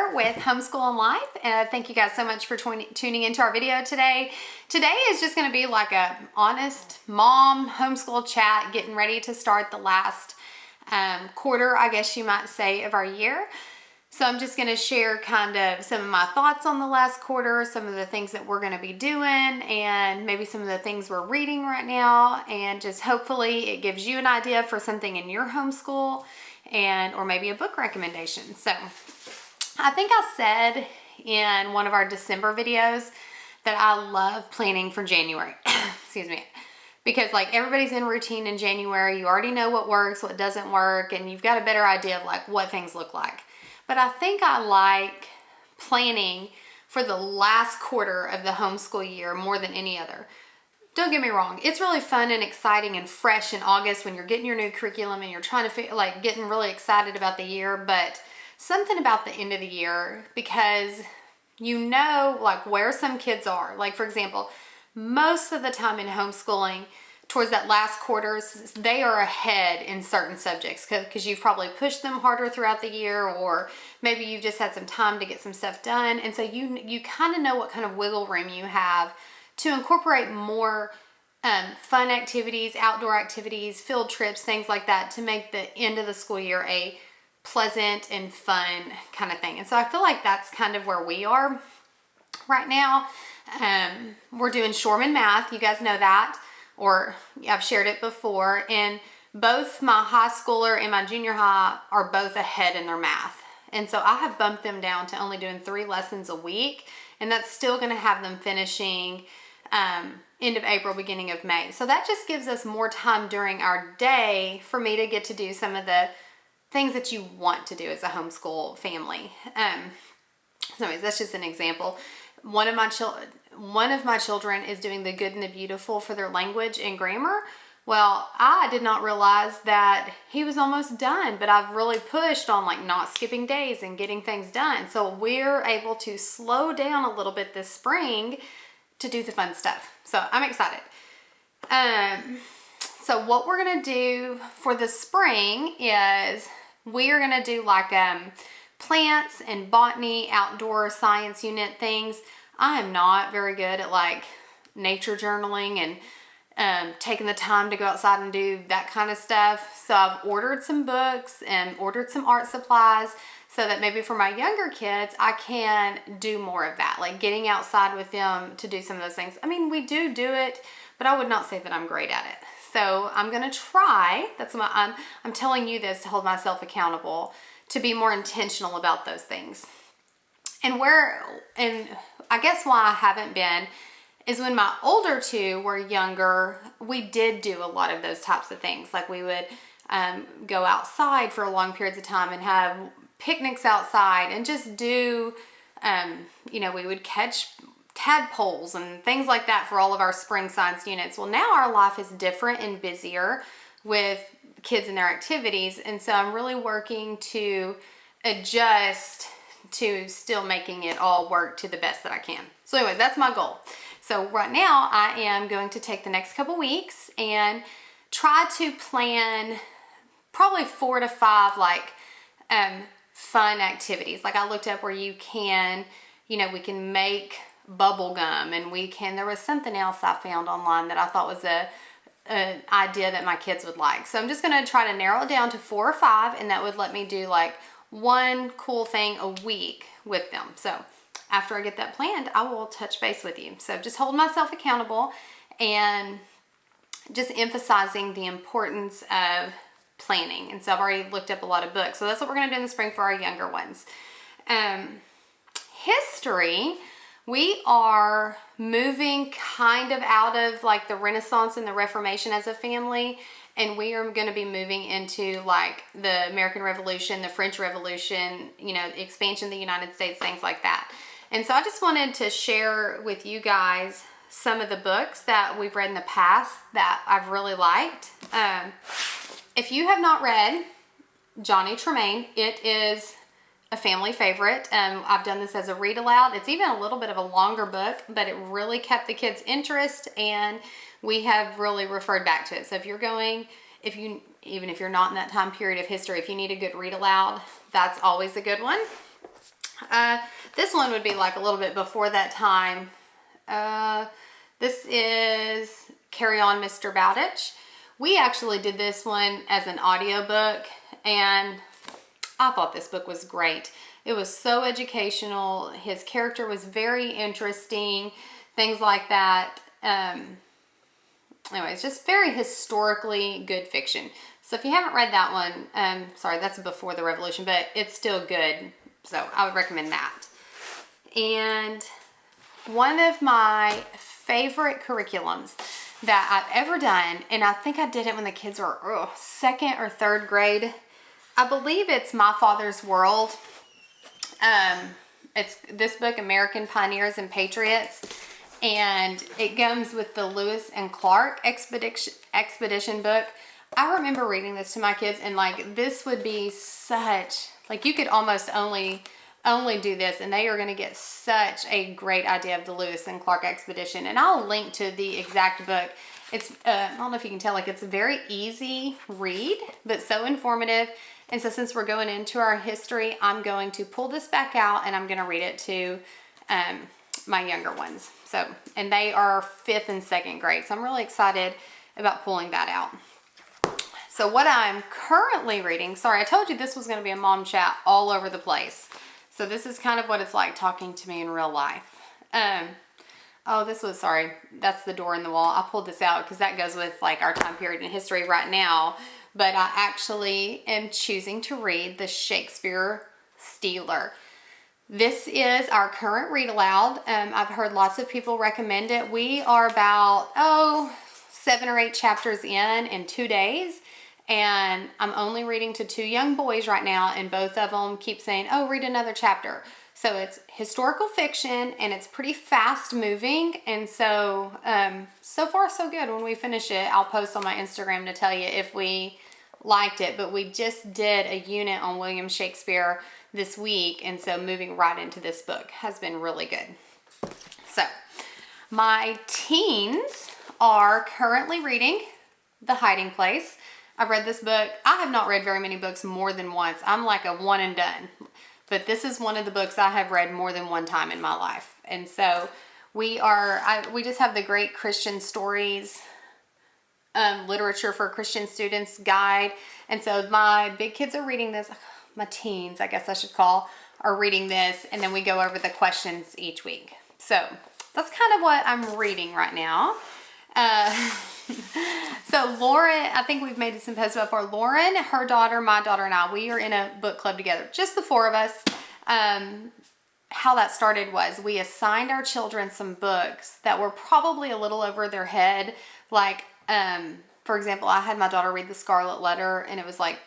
here with Homeschool and Life. Thank you guys so much for tuning into our video today. Today is just going to be like a honest mom homeschool chat, getting ready to start the last quarter, I guess you might say, of our year. So I'm just going to share kind of some of my thoughts on the last quarter, some of the things that we're going to be doing, and maybe some of the things we're reading right now, and just hopefully it gives you an idea for something in your homeschool or maybe a book recommendation. So I think I said in one of our December videos that I love planning for January. Excuse me. Because like everybody's in routine in January, you already know what works, what doesn't work, and you've got a better idea of like what things look like. But I think I like planning for the last quarter of the homeschool year more than any other. Don't get me wrong, it's really fun and exciting and fresh in August when you're getting your new curriculum and you're trying to feel like getting really excited about the year, but something about the end of the year, because you know like where some kids are. Like for example, most of the time in homeschooling, towards that last quarter, they are ahead in certain subjects because you've probably pushed them harder throughout the year, or maybe you've just had some time to get some stuff done. And so you kind of know what kind of wiggle room you have to incorporate more fun activities, outdoor activities, field trips, things like that, to make the end of the school year a pleasant and fun kind of thing. And so I feel like that's kind of where we are right now. We're doing Shoreman math. You guys know that, or I've shared it before. And both my high schooler and my junior high are both ahead in their math. And so I have bumped them down to only doing 3 lessons a week. And that's still going to have them finishing end of April, beginning of May. So that just gives us more time during our day for me to get to do some of the things that you want to do as a homeschool family. So anyways, that's just an example. One of my children is doing the good and the beautiful for their language and grammar. Well, I did not realize that he was almost done, but I've really pushed on like not skipping days and getting things done. So we're able to slow down a little bit this spring to do the fun stuff. So I'm excited. So what we're gonna do for the spring is we are gonna do like plants and botany, outdoor science unit things. I am not very good at like nature journaling and taking the time to go outside and do that kind of stuff. So I've ordered some books and ordered some art supplies so that maybe for my younger kids, I can do more of that, like getting outside with them to do some of those things. I mean, we do it, but I would not say that I'm great at it. So I'm gonna try, that's why I'm telling you this to hold myself accountable, to be more intentional about those things. And I guess why I haven't been is when my older 2 were younger, we did do a lot of those types of things. Like we would go outside for long periods of time and have picnics outside and just do, we would catch tadpoles and things like that for all of our spring science units. Well, now our life is different and busier with kids and their activities. And so I'm really working to adjust to still making it all work to the best that I can. So anyways, that's my goal. So right now I am going to take the next couple weeks and try to plan probably 4 to 5 like fun activities. Like I looked up where you can, we can make bubble gum, and there was something else I found online that I thought was an idea that my kids would like. So I'm just going to try to narrow it down to 4 or 5, and that would let me do like one cool thing a week with them. So after I get that planned, I will touch base with you. So just hold myself accountable and just emphasizing the importance of planning. And so I've already looked up a lot of books. So that's what we're going to do in the spring for our younger ones. History, we are moving kind of out of like the Renaissance and the Reformation as a family. And we are going to be moving into like the American Revolution, the French Revolution, expansion of the United States, things like that. And so I just wanted to share with you guys some of the books that we've read in the past that I've really liked. If you have not read Johnny Tremain, it is a family favorite. I've done this as a read aloud. It's even a little bit of a longer book, but it really kept the kids' interest, and we have really referred back to it. So even if you're not in that time period of history, if you need a good read aloud, that's always a good one. This one would be like a little bit before that time. This is Carry On, Mr. Bowditch. We actually did this one as an audiobook, and I thought this book was great. It was so educational. His character was very interesting, things like that. Anyways, just very historically good fiction. So if you haven't read that one, sorry, that's before the Revolution, but it's still good. So I would recommend that. And one of my favorite curriculums that I've ever done, and I think I did it when the kids were second or third grade. I believe it's My Father's World. It's this book, American Pioneers and Patriots, and it comes with the Lewis and Clark expedition book. I remember reading this to my kids, and like this would be such, like you could almost only do this and they are going to get such a great idea of the Lewis and Clark expedition. And I'll link to the exact book. It's I don't know if you can tell, like it's a very easy read, but so informative. And so since we're going into our history, I'm going to pull this back out and I'm going to read it to my younger ones. So, and they are 5th and 2nd grade. So I'm really excited about pulling that out. So what I'm currently reading, sorry, I told you this was going to be a mom chat all over the place. So this is kind of what it's like talking to me in real life. Oh, this was, sorry, that's the door in the wall. I pulled this out because that goes with like our time period in history right now. But I actually am choosing to read the Shakespeare Stealer. This is our current read aloud. I've heard lots of people recommend it. We are about, 7 or 8 chapters in 2 days. And I'm only reading to 2 young boys right now, and both of them keep saying, oh, read another chapter. So it's historical fiction, and it's pretty fast moving. And so, so far so good. When we finish it, I'll post on my Instagram to tell you if we liked it. But we just did a unit on William Shakespeare this week, and so moving right into this book has been really good. So my teens are currently reading The Hiding Place. I've read this book. I have not read very many books more than once. I'm like a one and done. But this is one of the books I have read more than one time in my life. And so we just have the Great Christian Stories Literature for Christian Students guide. And so my big kids are reading this. My teens, I guess I should call, are reading this. And then we go over the questions each week. So that's kind of what I'm reading right now. So Lauren, I think we've made some posts before. Lauren, her daughter, my daughter, and I, we are in a book club together, just the 4 of us. How that started was we assigned our children some books that were probably a little over their head. Like, for example, I had my daughter read The Scarlet Letter, and it was like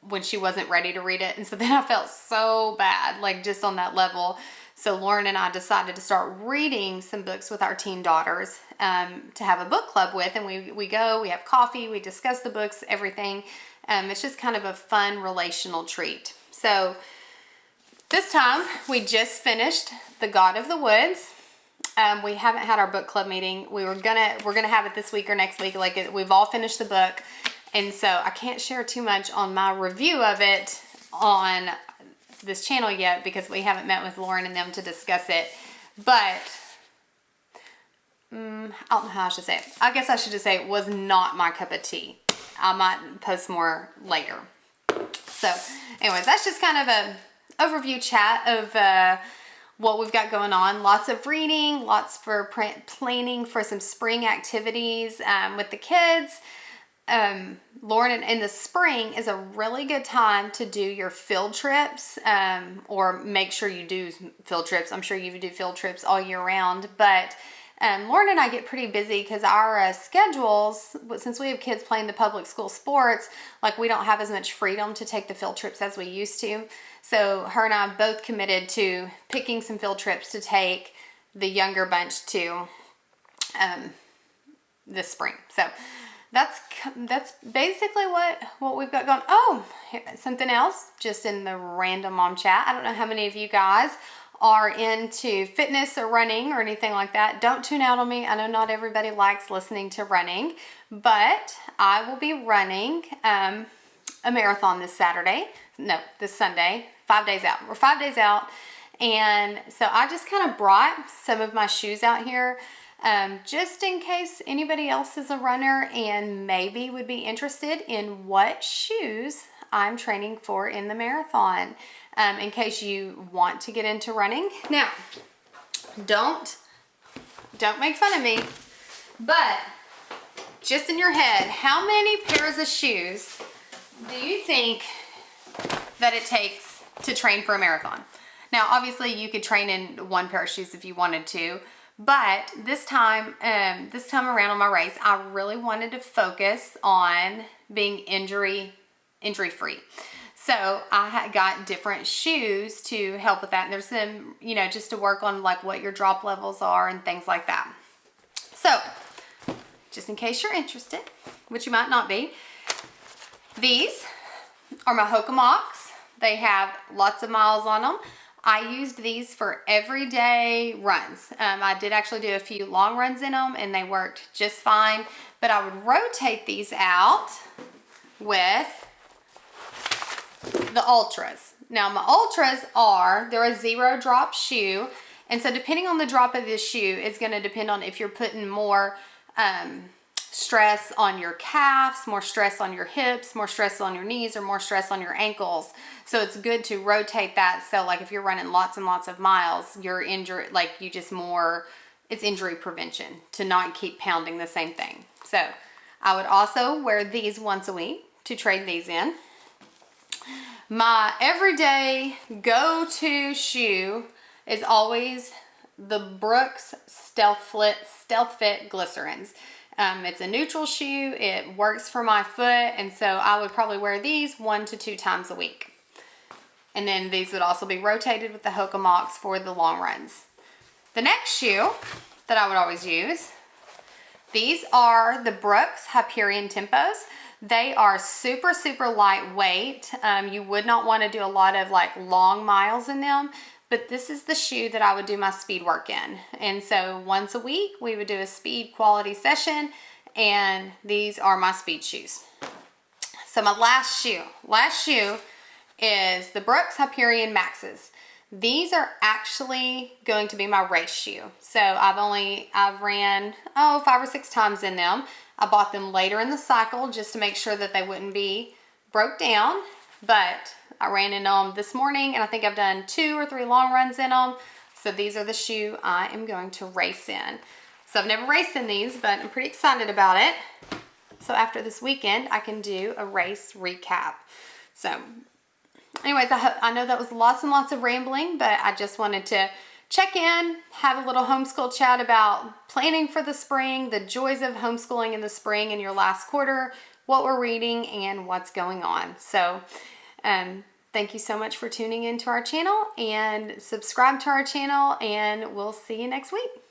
when she wasn't ready to read it. And so then I felt so bad, like just on that level. So Lauren and I decided to start reading some books with our teen daughters to have a book club with. And we go, we have coffee, we discuss the books, everything. It's just kind of a fun relational treat. So this time we just finished The God of the Woods. We haven't had our book club meeting. We're gonna have it this week or next week. We've all finished the book. And so I can't share too much on my review of it on this channel yet because we haven't met with Lauren and them to discuss it. But I don't know how I should say it. I guess I should just say it was not my cup of tea. I might post more later. So anyways, that's just kind of an overview chat of what we've got going on. Lots of reading, lots for planning for some spring activities with the kids. Lauren, in the spring is a really good time to do your field trips, or make sure you do field trips. I'm sure you do field trips all year round, but Lauren and I get pretty busy because our schedules, since we have kids playing the public school sports, like we don't have as much freedom to take the field trips as we used to. So her and I both committed to picking some field trips to take the younger bunch to this spring. So that's basically what we've got going. Oh, something else, just in the random mom chat. I don't know how many of you guys are into fitness or running or anything like that. Don't tune out on me. I know not everybody likes listening to running, but I will be running a marathon this Saturday. No, this Sunday, 5 days out. We're 5 days out. And so I just kind of brought some of my shoes out here just in case anybody else is a runner and maybe would be interested in what shoes I'm training for in the marathon, in case you want to get into running. Now, don't make fun of me, but just in your head, how many pairs of shoes do you think that it takes to train for a marathon? Now, obviously you could train in one pair of shoes if you wanted to, but this time around on my race, I really wanted to focus on being injury free. So I got different shoes to help with that. And there's some, you know, just to work on like what your drop levels are and things like that. So just in case you're interested, which you might not be, these are my Hoka Mocs. They have lots of miles on them. I used these for everyday runs. I did actually do a few long runs in them and they worked just fine, but I would rotate these out with the Ultras. Now my Ultras they're a 0 drop shoe, and so depending on the drop of this shoe, it's going to depend on if you're putting more stress on your calves, more stress on your hips, more stress on your knees, or more stress on your ankles. So it's good to rotate that. So like if you're running lots and lots of miles, you're injured, like it's injury prevention to not keep pounding the same thing. So I would also wear these once a week to trade these in. My everyday go-to shoe is always the Brooks Stealth Fit Glycerins. It's a neutral shoe. It works for my foot, and so I would probably wear these 1 to 2 times a week. And then these would also be rotated with the Hoka Mocs for the long runs. The next shoe that I would always use, these are the Brooks Hyperion Tempos. They are super, super lightweight. You would not want to do a lot of like long miles in them, but this is the shoe that I would do my speed work in. And so once a week, we would do a speed quality session, and these are my speed shoes. So my last shoe is the Brooks Hyperion Maxes. These are actually going to be my race shoe. So I've ran 5 or 6 times in them. I bought them later in the cycle just to make sure that they wouldn't be broke down, but I ran in them this morning, and I think I've done 2 or 3 long runs in them. So these are the shoe I am going to race in. So I've never raced in these, but I'm pretty excited about it. So after this weekend, I can do a race recap. So anyways, I know that was lots and lots of rambling, but I just wanted to check in, have a little homeschool chat about planning for the spring, the joys of homeschooling in the spring in your last quarter, what we're reading, and what's going on. So thank you so much for tuning into our channel, and subscribe to our channel, and we'll see you next week.